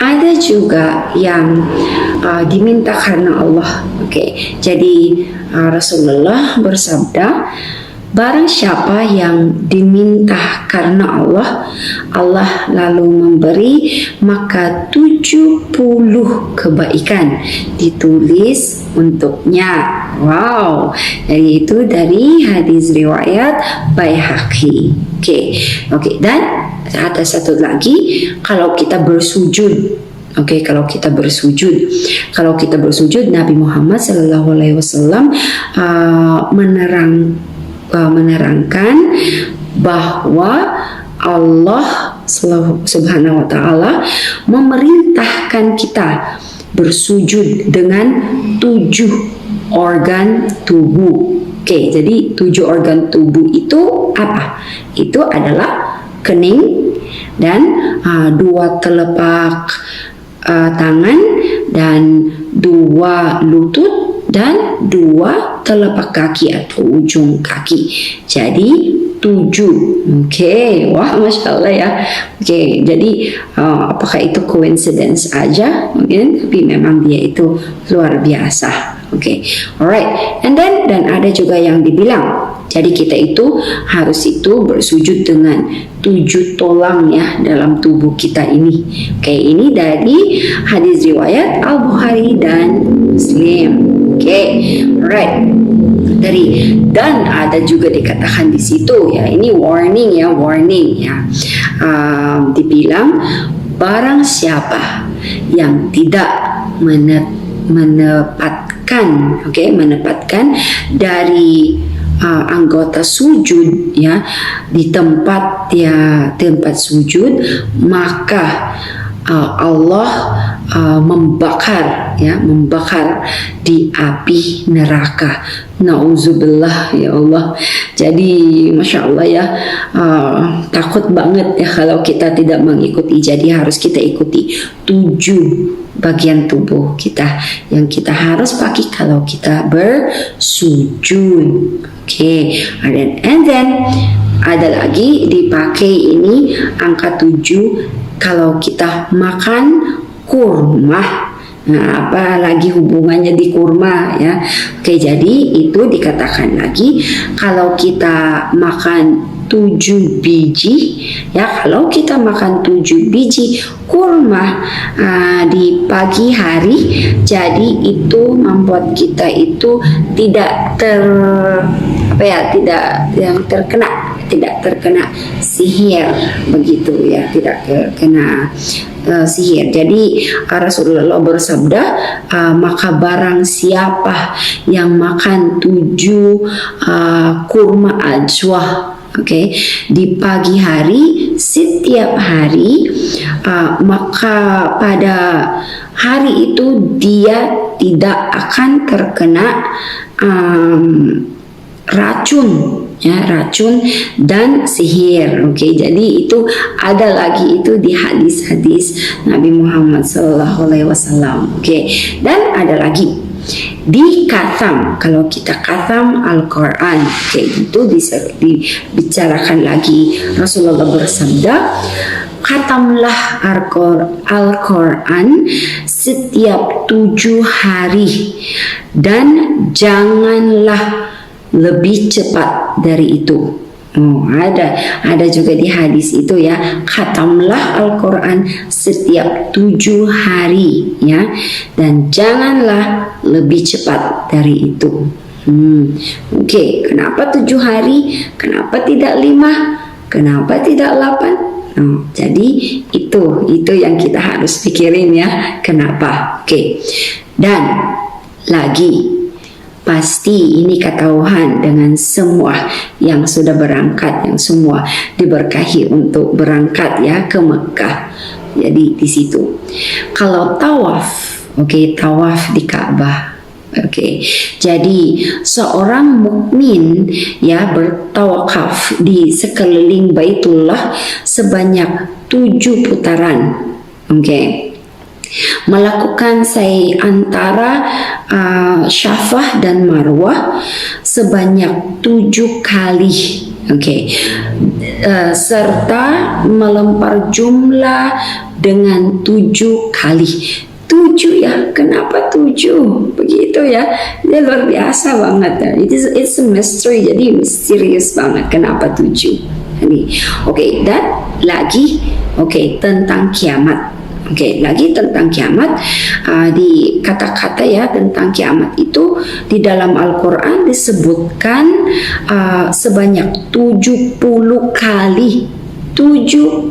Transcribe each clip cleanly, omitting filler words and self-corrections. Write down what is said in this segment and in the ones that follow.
ada juga yang diminta karena Allah. Jadi Rasulullah bersabda, barang siapa yang diminta karena Allah, Allah lalu memberi, maka 70 kebaikan ditulis untuknya. Wow, jadi itu dari hadis riwayat Baihaqi. Dan ada satu lagi, kalau kita bersujud. Kalau kita bersujud, Nabi Muhammad SAW menerangkan bahwa Allah Subhanahu wa Ta'ala memerintahkan kita bersujud dengan 7 organ tubuh. Jadi 7 organ tubuh itu apa? Itu adalah kening dan 2 telapak tangan dan 2 lutut dan 2 telapak kaki atau ujung kaki. Jadi 7. Wah, Masya Allah ya. Jadi apakah itu coincidence aja? Mungkin, tapi memang dia itu luar biasa. Alright. And then, dan ada juga yang dibilang, jadi kita itu harus bersujud dengan 7 tulang ya dalam tubuh kita ini. Ini dari hadis riwayat Al-Bukhari dan Muslim. Alright. Dan ada juga dikatakan di situ ya, ini warning ya. Dibilang barang siapa yang tidak menepatkan dari anggota sujud ya di tempat sujud, maka Allah membakar di api neraka. Nauzubillah ya Allah. Jadi Masya Allah ya, takut banget ya kalau kita tidak mengikuti. Jadi harus kita ikuti 7 bagian tubuh kita yang kita harus pakai kalau kita bersujud. And then ada lagi dipakai ini angka 7 kalau kita makan kurma. Nah, apalagi hubungannya di kurma ya. Jadi itu dikatakan lagi kalau kita makan 7 biji ya, kalau kita makan 7 biji kurma di pagi hari, jadi itu membuat kita itu tidak terkena sihir begitu ya, tidak terkena sihir. Jadi Rasulullah bersabda, maka barang siapa yang makan 7 kurma ajwa di pagi hari setiap hari, maka pada hari itu dia tidak akan terkena racun dan sihir. Jadi itu ada lagi itu di hadis-hadis Nabi Muhammad SAW. Dan ada lagi di khatam, kalau kita khatam Al-Quran, itu dibicarakan lagi. Rasulullah bersabda, khatamlah Al-Quran setiap 7 hari dan janganlah lebih cepat dari itu. Ada juga di hadis itu ya, khatamlah Al-Quran setiap 7 hari ya, dan janganlah lebih cepat dari itu. Kenapa 7 hari? Kenapa tidak 5? Kenapa tidak 8? Jadi itu yang kita harus pikirin ya, kenapa. Dan lagi, pasti ini ketahuan dengan semua yang sudah berangkat, yang semua diberkahi untuk berangkat ya ke Mekah. Jadi di situ kalau tawaf, tawaf di Ka'bah. Jadi seorang mukmin ya bertawaf di sekeliling Baitullah sebanyak 7 putaran. Melakukan sa'i antara Syafah dan Marwah sebanyak 7 kali. Oke. Serta melempar jumlah dengan 7 kali. 7 ya, kenapa 7? Begitu ya, dia luar biasa banget ya. It's a mystery, jadi misterius banget kenapa 7 ini. Oke, dan lagi tentang kiamat. Lagi tentang kiamat, di kata-kata ya tentang kiamat itu di dalam Al-Quran disebutkan sebanyak 70 kali. 70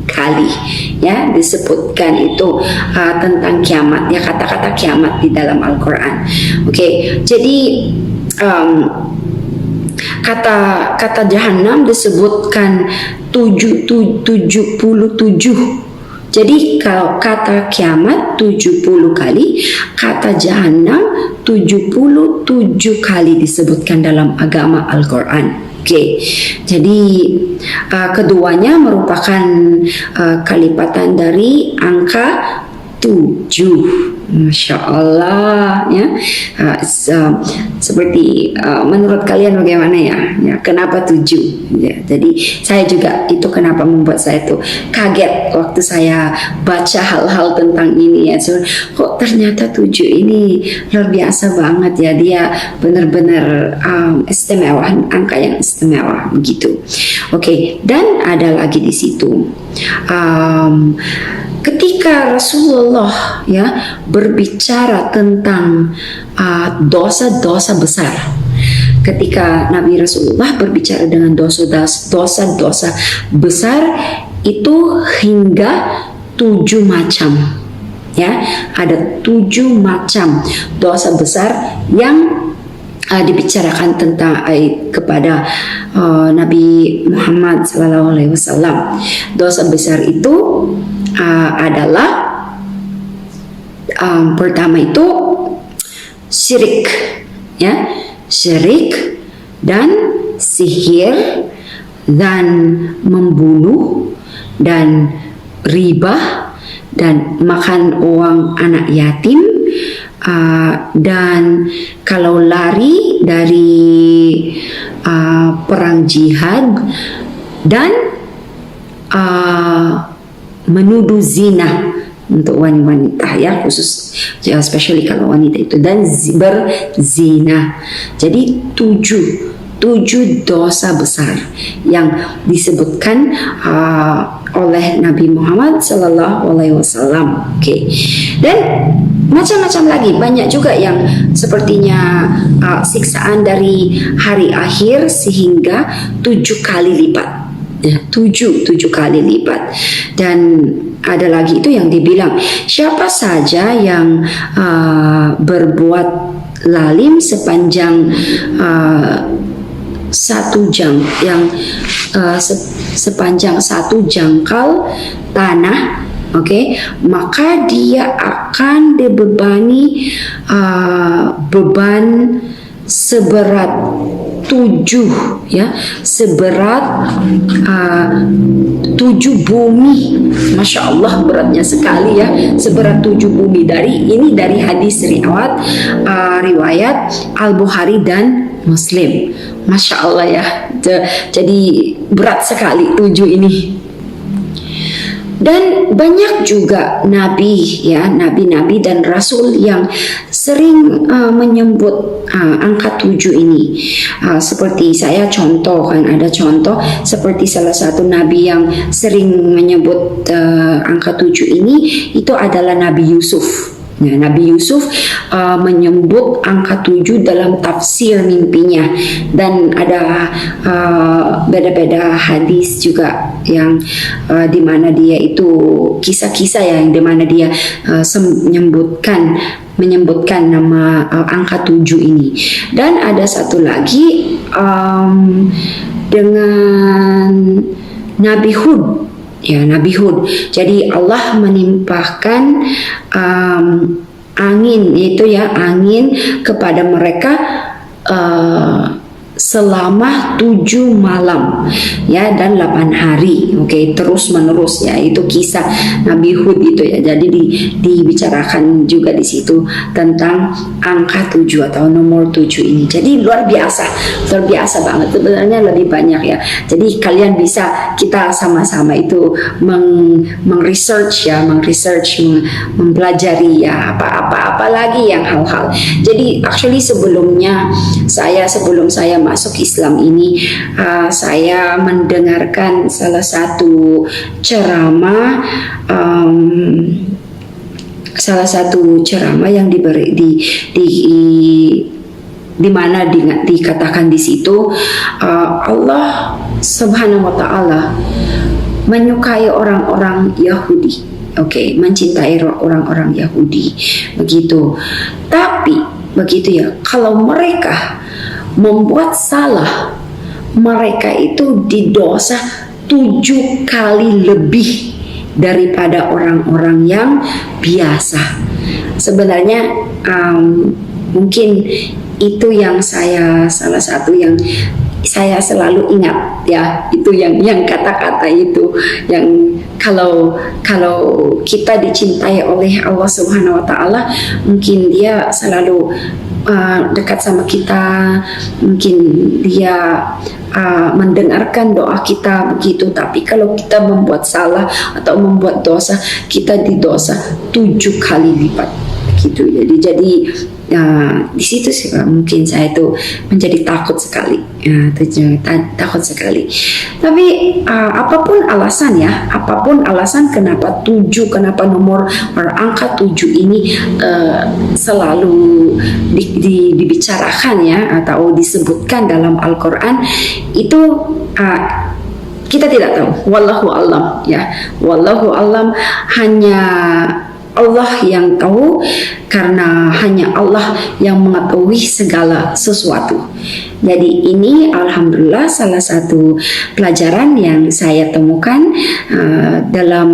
kali ya disebutkan itu tentang kiamat ya, kata-kata kiamat di dalam Al-Quran. Jadi kata jahanam disebutkan 77. Jadi kalau kata kiamat 70 kali, kata jahanam 77 kali disebutkan dalam agama Al-Quran. Jadi keduanya merupakan kelipatan dari angka 7. Masya Allah ya. Seperti menurut kalian bagaimana ya? Kenapa 7? Ya, jadi saya juga itu kenapa membuat saya tuh kaget waktu saya baca hal-hal tentang ini ya. So, kok ternyata 7 ini luar biasa banget ya, dia benar-benar istimewa, angka yang istimewa begitu. Dan ada lagi di situ. Ketika Rasulullah ya berbicara tentang dosa-dosa besar, ketika Nabi Rasulullah berbicara dengan dosa-dosa besar itu hingga 7 macam ya, ada 7 macam dosa besar yang dibicarakan tentang kepada Nabi Muhammad SAW. Dosa besar itu adalah pertama itu syirik ya, syirik dan sihir dan membunuh dan riba dan makan uang anak yatim, dan kalau lari dari perang jihad dan menuduh zina untuk wanita ya, khusus ya, especially kalau wanita itu, dan berzina. Jadi 7 dosa besar yang disebutkan oleh Nabi Muhammad SAW. Dan macam-macam lagi, banyak juga yang sepertinya siksaan dari hari akhir sehingga 7 kali lipat. Ya, 7 kali lipat. Dan ada lagi itu yang dibilang siapa saja yang berbuat lalim sepanjang 1 sepanjang 1 jangkal tanah, maka dia akan dibebani beban seberat 7 ya, seberat 7 bumi. Masya Allah, beratnya sekali ya, seberat 7 bumi. Dari hadis riwayat Al-Bukhari dan Muslim. Masya Allah ya, jadi berat sekali 7 ini. Dan banyak juga nabi dan rasul yang sering menyebut angka 7 ini. Seperti saya ada contoh seperti salah satu nabi yang sering menyebut angka 7 ini, itu adalah Nabi Yusuf. Nah, Nabi Yusuf menyebut angka 7 dalam tafsir mimpinya, dan ada beda-beda hadis juga yang di mana dia itu kisah-kisah yang di mana dia menyebutkan nama angka 7 ini. Dan ada satu lagi dengan Nabi Hud. Ya, Nabi Hud. Jadi Allah menimpahkan angin kepada mereka selama 7 malam ya dan 8 hari. Oke, terus menerus ya, itu kisah Nabi Hud itu ya. Jadi dibicarakan juga di situ tentang angka 7 atau nomor 7 ini. Jadi luar biasa banget, sebenarnya lebih banyak ya. Jadi kalian bisa, kita sama-sama itu mempelajari ya apa lagi yang hal-hal. Jadi actually sebelum saya masuk Islam ini, saya mendengarkan salah satu ceramah yang diberi di mana dikatakan di situ Allah Subhanahu wa taala menyukai orang-orang Yahudi. Oke, mencintai orang-orang Yahudi begitu. Tapi begitu ya, kalau mereka membuat salah, mereka itu didosa 7 kali lebih daripada orang-orang yang biasa. Sebenarnya mungkin itu yang salah satu yang saya selalu ingat ya, itu yang kata-kata itu yang kalau kita dicintai oleh Allah Subhanahu wa taala, mungkin dia selalu dekat sama kita, mungkin dia mendengarkan doa kita begitu. Tapi kalau kita membuat salah atau membuat dosa, kita didosa 7 kali lipat gitu. Jadi di situ sih mungkin saya itu menjadi takut sekali, takut sekali. Tapi apapun alasan kenapa 7, kenapa nomor angka 7 ini selalu dibicarakan ya atau disebutkan dalam Al-Quran, itu kita tidak tahu. Wallahu a'lam ya. Wallahu a'lam, hanya Allah yang tahu, karena hanya Allah yang mengetahui segala sesuatu. Jadi ini alhamdulillah salah satu pelajaran yang saya temukan dalam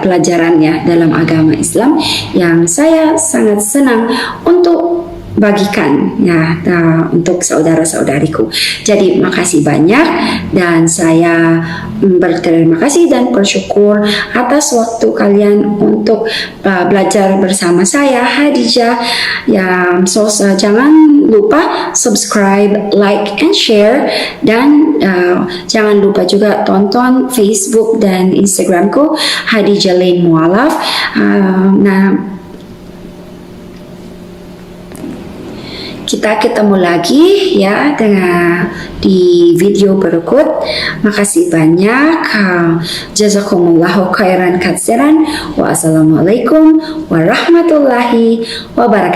pelajarannya dalam agama Islam, yang saya sangat senang untuk bagikan ya untuk saudara-saudariku. Jadi makasih banyak, dan saya berterima kasih dan bersyukur atas waktu kalian untuk belajar bersama saya, Hadijah ya. Jangan lupa subscribe, like, and share, dan jangan lupa juga tonton Facebook dan Instagramku Hadijah Lain Mualaf. Kita ketemu lagi ya di video berikut. Makasih banyak. Jazakumullahu khairan katsiran. Wassalamualaikum warahmatullahi wabarakatuh.